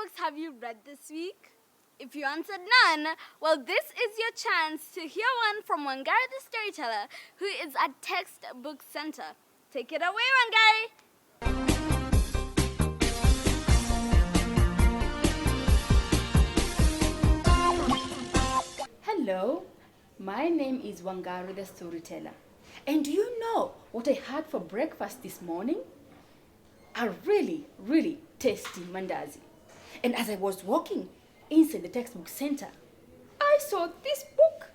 books have you read this week? If you answered none, well, this is your chance to hear one from Wangare the storyteller, who is at Textbook Center. Take it away, Wangare! Hello, my name is Wangare the storyteller. And do you know what I had for breakfast this morning? A really tasty mandazi. And as I was walking inside the textbook center, I saw this book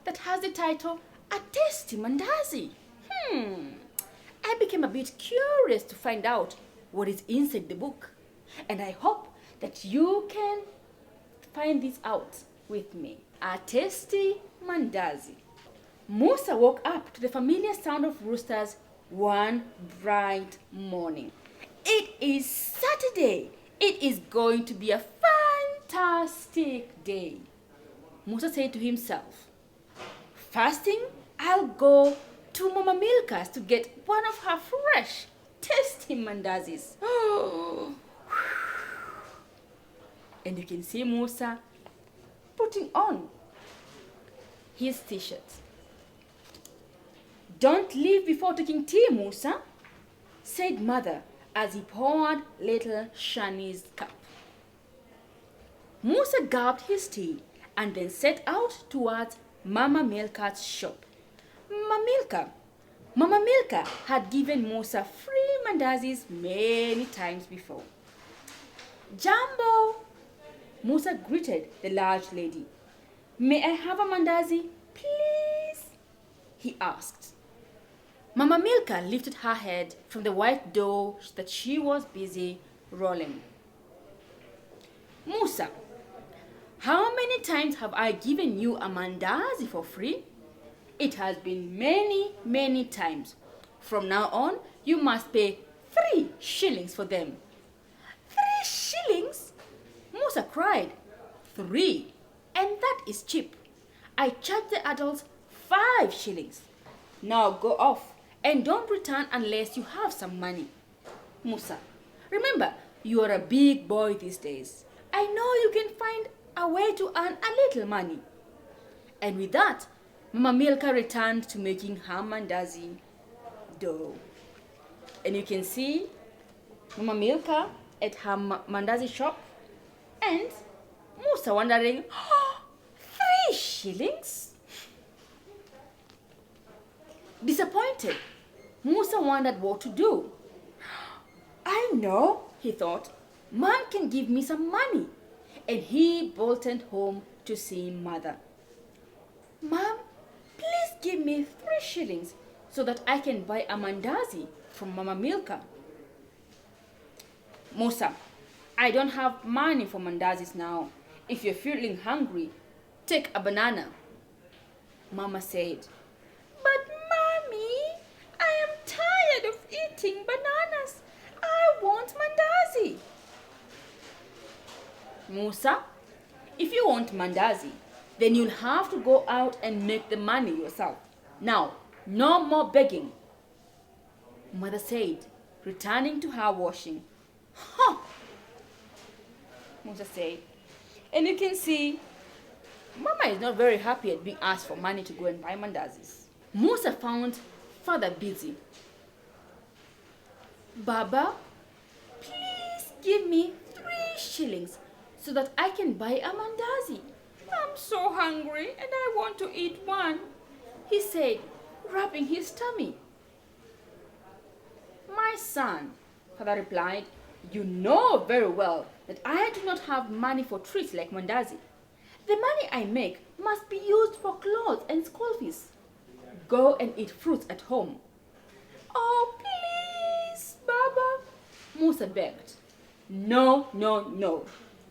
that has the title A Tasty Mandazi. I became a bit curious to find out what is inside the book. And I hope that you can find this out with me. A Tasty Mandazi. Musa woke up to the familiar sound of roosters one bright morning. It is Saturday. It is going to be a fantastic day. Musa said to himself, "Fasting, I'll go to Mama Milka's to get one of her fresh, tasty mandazis." And you can see Musa putting on his t-shirt. "Don't leave before taking tea, Musa," said Mother as he poured little Shani's cup. Musa gulped his tea and then set out towards Mama Milka's shop. Mama Milka had given Musa free mandazis many times before. "Jambo," Musa greeted the large lady. "May I have a mandazi, please?" he asked. Mama Milka lifted her head from the white dough that she was busy rolling. "Musa, how many times have I given you a mandazi for free? It has been many times. From now on, you must pay 3 shillings for them." "3 shillings?" Musa cried. "3, and that is cheap. I charge the adults 5 shillings. Now go off and don't return unless you have some money." "Musa, remember, you are a big boy these days. I know you can find a way to earn a little money." And with that, Mama Milka returned to making her mandazi dough. And you can see Mama Milka at her mandazi shop and Musa wondering, 3 shillings? Disappointed, Musa wondered what to do. "I know," he thought, "Mom can give me some money." And he bolted home to see Mother. "Mom, please give me 3 shillings so that I can buy a mandazi from Mama Milka." "Musa, I don't have money for mandazis now. If you're feeling hungry, take a banana," Mama said. "But Mommy, I am tired of eating bananas. I want mandazi." "Musa, if you want mandazi, then you'll have to go out and make the money yourself. Now, no more begging," Mother said, returning to her washing. "Huh," Musa said. And you can see Mama is not very happy at being asked for money to go and buy mandazis. Musa found Father busy. "Baba, please give me 3 shillings so that I can buy a mandazi. I'm so hungry and I want to eat one," he said, rubbing his tummy. "My son," Father replied, "you know very well that I do not have money for treats like mandazi. The money I make must be used for clothes and school fees. Go and eat fruits at home." "Oh, please, Baba," Musa begged. No,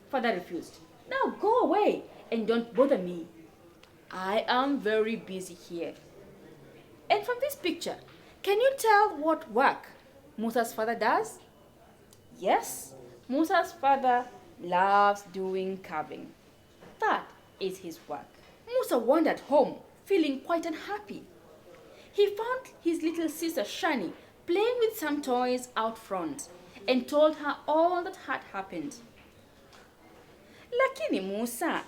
Father refused. "Now go away and don't bother me. I am very busy here." And from this picture, can you tell what work Musa's father does? Yes, Musa's father loves doing carving. That is his work. Musa wandered home, feeling quite unhappy. He found his little sister Shani playing with some toys out front and told her all that had happened. Lakini Musa,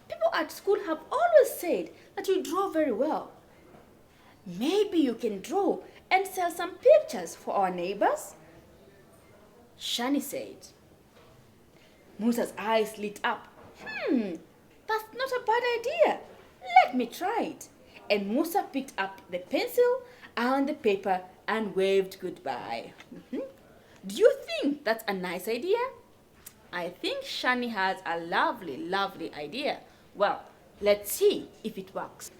people at school have always said that you draw very well. Maybe you can draw and sell some pictures for our neighbors? Shani said. Musa's eyes lit up. That's not a bad idea. Let me try it. And Musa picked up the pencil and the paper and waved goodbye. Do you think that's a nice idea? I think Shani has a lovely, lovely idea. Well, let's see if it works.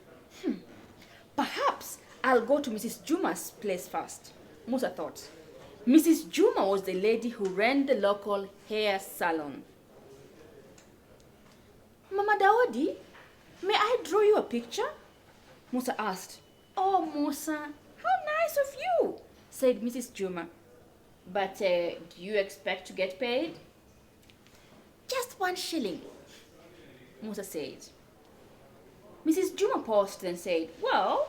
Perhaps I'll go to Mrs. Juma's place first, Musa thought. Mrs. Juma was the lady who ran the local hair salon. Mama Daodi, may I draw you a picture? Musa asked. Oh, Musa, how nice of you, said Mrs. Juma. But do you expect to get paid? Just 1 shilling, Musa said. Mrs. Juma paused and said, well,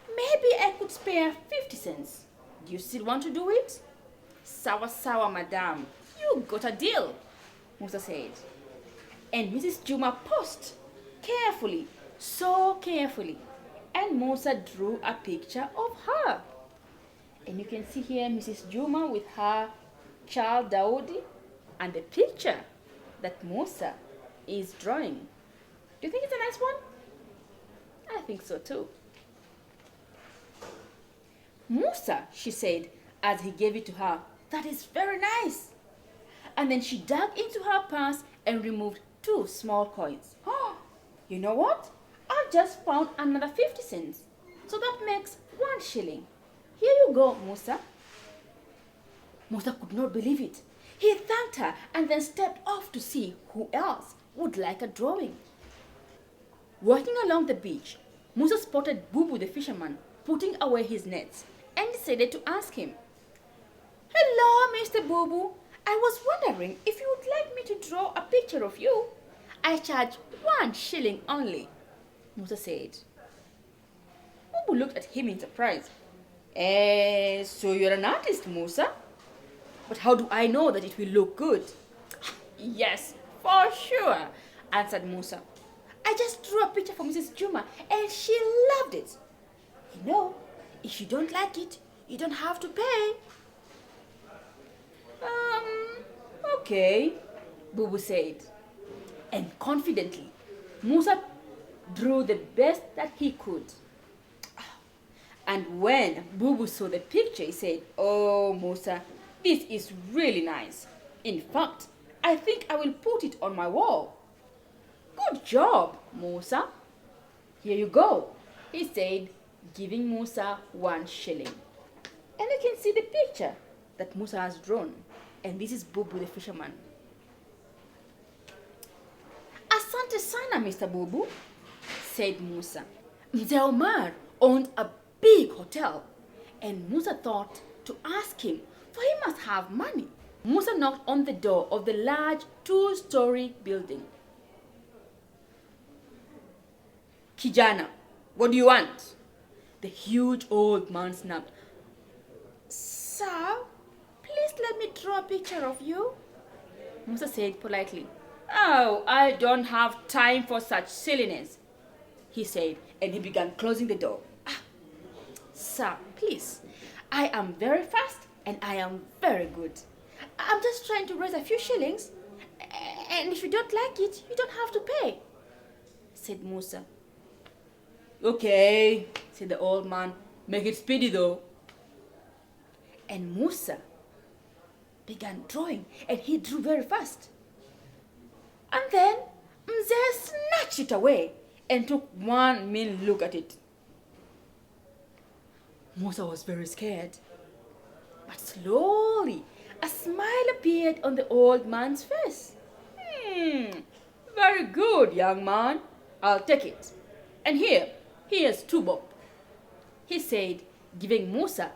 maybe I could spare 50 cents. Do you still want to do it? Sawa sawa, madam. You got a deal, Musa said. And Mrs. Juma paused carefully, so carefully. And Musa drew a picture of her. And you can see here Mrs. Juma with her child Daudi and the picture that Musa is drawing. Do you think it's a nice one? I think so too. Musa, she said as he gave it to her, that is very nice. And then she dug into her purse and removed 2 small coins. Oh, you know what? I've just found another 50 cents. So that makes 1 shilling. Here you go, Musa. Musa could not believe it. He thanked her and then stepped off to see who else would like a drawing. Walking along the beach, Musa spotted Bubu the fisherman putting away his nets and decided to ask him. Hello, Mr. Bubu. I was wondering if you would like me to draw a picture of you. I charge 1 shilling only, Musa said. Bubu looked at him in surprise. So you're an artist, Musa? But how do I know that it will look good? Yes, for sure, answered Musa. I just drew a picture for Mrs. Juma and she loved it. You know, if you don't like it, you don't have to pay. Okay, Bubu said. And confidently, Musa drew the best that he could. And when Bubu saw the picture, he said, oh, Musa, this is really nice. In fact, I think I will put it on my wall. Good job, Musa. Here you go, he said, giving Musa 1 shilling. And you can see the picture that Musa has drawn. And this is Bubu the fisherman. Asante sana, Mr. Bubu, said Musa. Mzee Omar owned a big hotel. And Musa thought to ask him, for he must have money. Musa knocked on the door of the large 2-story building. Kijana, what do you want? The huge old man snapped. Sir, please let me draw a picture of you, Musa said politely. Oh, I don't have time for such silliness, he said, and he began closing the door. Sir, please, I am very fast and I am very good. I'm just trying to raise a few shillings, and if you don't like it, you don't have to pay, said Musa. Okay, said the old man, make it speedy though. And Musa began drawing, and he drew very fast. And then Mzee snatched it away and took one mean look at it. Musa was very scared. But slowly, a smile appeared on the old man's face. Very good, young man. I'll take it. And here's 2 bob, he said, giving Musa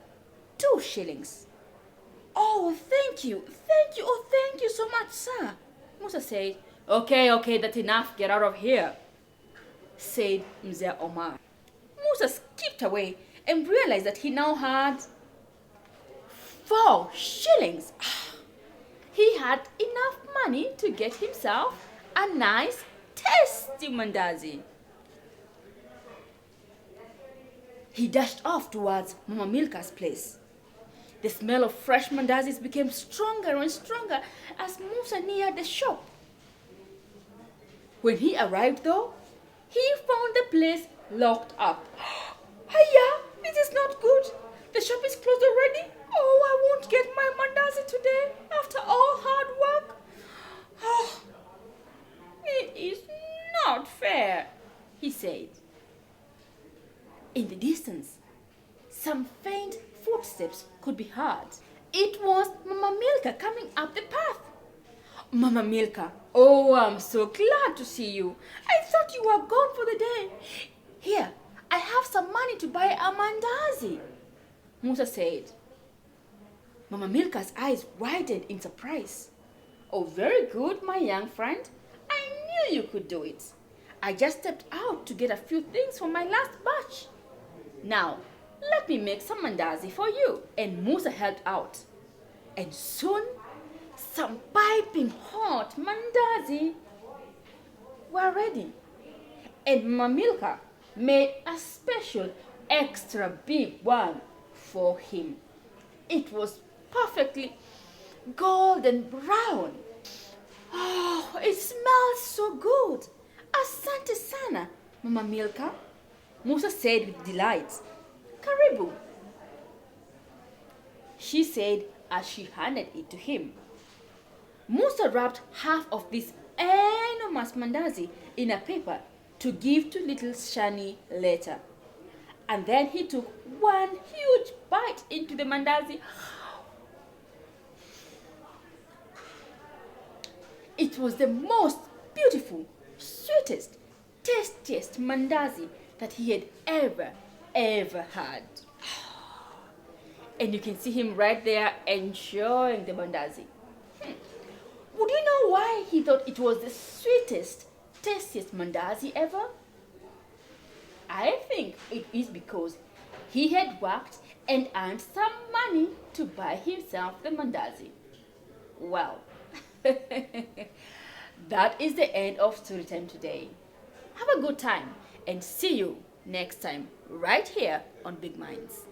2 shillings. Oh, thank you, oh, thank you so much, sir, Musa said. Okay, that's enough, get out of here, said Mzee Omar. Musa skipped away and realized that he now had 4 shillings. He had enough money to get himself a nice, tasty mandazi. He dashed off towards Mama Milka's place. The smell of fresh mandazis became stronger and stronger as Musa neared the shop. When he arrived though, he found the place locked up. Hiya, this is not good. The shop is closed already. Oh, I won't get my mandazi today after all hard work. Oh, it is not fair, he said. In the distance, some faint footsteps could be heard. It was Mama Milka coming up the path. Mama Milka, oh, I'm so glad to see you. I thought you were gone for the day. Here, I have some money to buy a mandazi, Musa said. Mama Milka's eyes widened in surprise. Oh, very good, my young friend. I knew you could do it. I just stepped out to get a few things for my last batch. Now, let me make some mandazi for you. And Musa helped out. And soon, some piping hot mandazi were ready. And Mama Milka made a special extra big one for him. It was perfectly golden brown. Oh, it smells so good. Asante sana, Mama Milka, Musa said with delight. Karibu, she said as she handed it to him. Musa wrapped half of this enormous mandazi in a paper to give to little Shani later. And then he took one huge bite into the mandazi. It was the most beautiful, sweetest, tastiest mandazi that he had ever had. And you can see him right there enjoying the mandazi. Would you know why he thought it was the sweetest, tastiest mandazi ever? I think it is because he had worked and earned some money to buy himself the mandazi. Well, that is the end of story time today. Have a good time and see you next time right here on Big Minds.